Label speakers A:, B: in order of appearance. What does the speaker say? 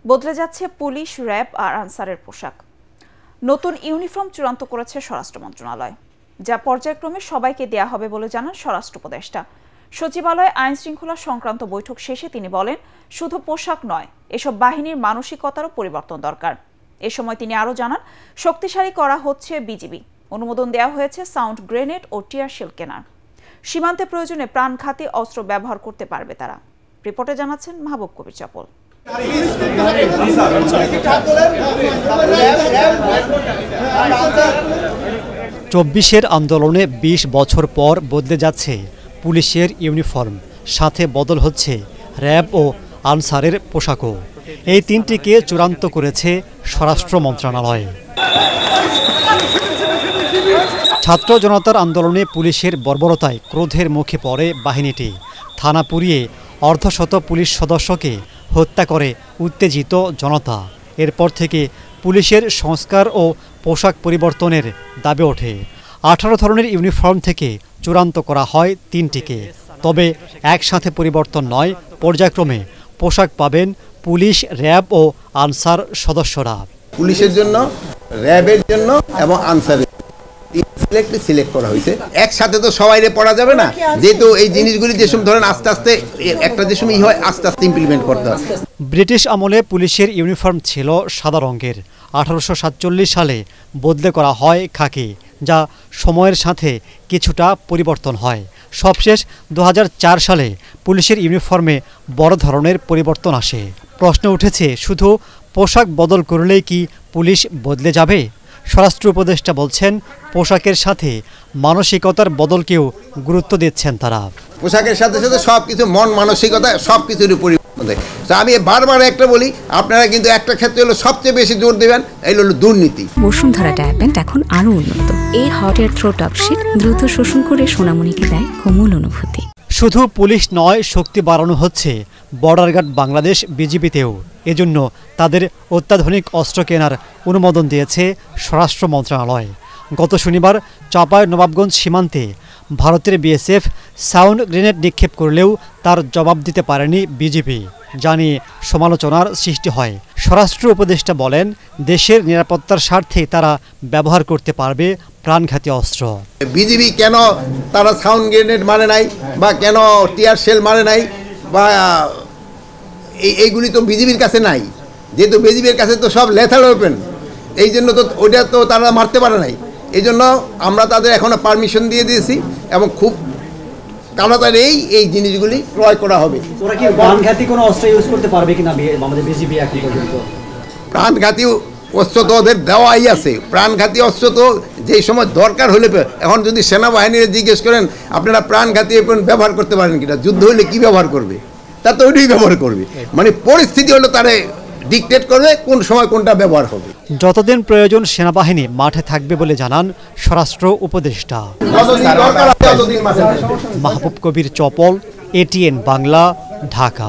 A: বদলে যাচ্ছে police, RAB আর আনসারের পোশাক। নতুন ইউনিফর্ম চূড়ান্ত করেছে স্বরাষ্ট্র মন্ত্রণালয়, যা পর্যায়ক্রমে সবাইকে দেয়া হবে বলে জানান স্বরাষ্ট্র উপদেষ্টা। সচিবালয়ে আইন শৃঙ্খলা সংক্রান্ত বৈঠক শেষে তিনি বলেন, শুধু পোশাক নয়, এসব বাহিনীর মানসিকতারও পরিবর্তন দরকার। এ সময় তিনি আরও জানান, শক্তিশালী করা হচ্ছে বিজিবি। অনুমোদন দেওয়া হয়েছে সাউন্ড গ্রেনেড ও টিয়ার শেল কেনার। সীমান্তে প্রয়োজনে প্রাণঘাতী অস্ত্র ব্যবহার করতে পারবে তারা। রিপোর্টে জানাচ্ছেন মাহবুব কবির চপল।
B: ২৪-এর আন্দোলনে ২০ বছর পর বদলে যাচ্ছে পুলিশের ইউনিফর্ম, সাথে বদল হচ্ছে র্যাব ও আনসারের পোশাকও। এই তিনটিকে চূড়ান্ত করেছে স্বরাষ্ট্র মন্ত্রণালয়। ছাত্র জনতার আন্দোলনে পুলিশের বর্বরতায় ক্রোধের মুখে পড়ে বাহিনীটি। থানা পুড়িয়ে অর্ধশত পুলিশ সদস্যকে হত্যা করে উত্তেজিত জনতা। এরপর থেকে পুলিশের সংস্কার ও পোশাক পরিবর্তনের দাবি ওঠে। ১৮ ধরনের ইউনিফর্ম থেকে চূড়ান্ত করা হয় তিনটিকে। তবে একসাথে পরিবর্তন নয়, পর্যায়ক্রমে পোশাক পাবেন পুলিশ, র্যাব ও আনসার সদস্যরা।
C: পুলিশের জন্য, র্যাবের জন্য এবং আনসারের সিলেক্ট করা হয়েছে। একসাথে তো সবাইরে পড়া যাবে না, যেহেতু এই জিনিসগুলি যেসব ধরেন আস্তে আস্তে একটা যে সময় হয় আস্তে আস্তে ইমপ্লিমেন্ট করতে হবে।
B: ব্রিটিশ আমলে পুলিশের ইউনিফর্ম ছিল সাদা রঙের। ১৮৪৭ সালে বদলে করা হয় খাকি, যা সময়ের সাথে কিছুটা পরিবর্তন হয়। সবশেষ ২০০৪ সালে পুলিশের ইউনিফর্মে বড় ধরনের পরিবর্তন আসে। প্রশ্ন উঠেছে, শুধু পোশাক বদল করলেই কি পুলিশ বদলে যাবে? স্বরাষ্ট্র উপদেষ্টা বলছেন, পোশাকের সাথে মানসিকতার বদলকেও গুরুত্ব দিচ্ছেন তারা।
C: পোশাকের সাথে সাথে সব কিছু, মন মানসিকতা সব কিছুরই পরিবর্তন দেয়। তো আমি বারবার একটা বলি, আপনারা কিন্তু একটা ক্ষেত্রে হলো সবচেয়ে বেশি জোর দেবেন, এই হলো দুর্নীতি।
D: বসুন্ধরা ডায়াপেন্ট এখন আরো উন্নত। এই hot air through top sheet দ্রুত শোষণ করে সোনামণিকে দেয় কোমল অনুভূতি।
B: শুধু পুলিশ নয়, শক্তি বাড়ানো হচ্ছে বর্ডার গার্ড বাংলাদেশ বিজিবিতেও। এজন্য তাদের অত্যাধুনিক অস্ত্র কেনার অনুমোদন দিয়েছে স্বরাষ্ট্র মন্ত্রণালয়। গত শনিবার চাঁপাই নবাবগঞ্জ সীমান্তে ভারতের বিএসএফ সাউন্ড গ্রেনেড নিক্ষেপ করলেও তার জবাব দিতে পারেনি বিজিবি, যা নিয়ে সমালোচনার সৃষ্টি হয়। স্বরাষ্ট্র উপদেষ্টা বলেন, দেশের নিরাপত্তার স্বার্থে তারা ব্যবহার করতে পারবে প্রাণঘাতী অস্ত্র।
C: বিজিবি কেন তারা সাউন্ড গ্রেনেড মানে নাই, বা কেন টিয়ার শেল মানে নাই, বা এইগুলি তো বিজিবির কাছে নাই, যেহেতু বিজিবির কাছে তো সব লেথাল ওয়েপেন, এই জন্য তো ওইটা তো তারা মারতে পারে নাই। এই জন্য আমরা তাদের এখনো পারমিশন দিয়ে দিয়েছি এবং খুব তাড়াতাড়ি এই জিনিসগুলি ক্রয় করা হবে।
E: ওরা কি প্রাণঘাতী কোনো অস্ত্র ইউজ করতে পারবে কিনা আমাদের বিজিবি এখন পর্যন্ত?
C: প্রাণঘাতী অস্ত্র তো ওদের দেওয়াই আছে। প্রাণঘাতী অস্ত্র তো যেই সময় দরকার হলে, এখন যদি সেনাবাহিনীর জিজ্ঞেস করেন আপনারা প্রাণঘাতী ব্যবহার করতে পারেন কিনা, যুদ্ধ হলে কি ব্যবহার করবে, তা তো ওইটাই ব্যবহার করবে। মানে পরিস্থিতি হলো তারা ডিকটেট করবে কোন সময় কোনটা ব্যবহার হবে।
B: যতদিন প্রয়োজন সেনাবাহিনী মাঠে থাকবে বলে জানান স্বরাষ্ট্র উপদেষ্টা। মাহবুব কবির চপল, এটিএন বাংলা, ঢাকা।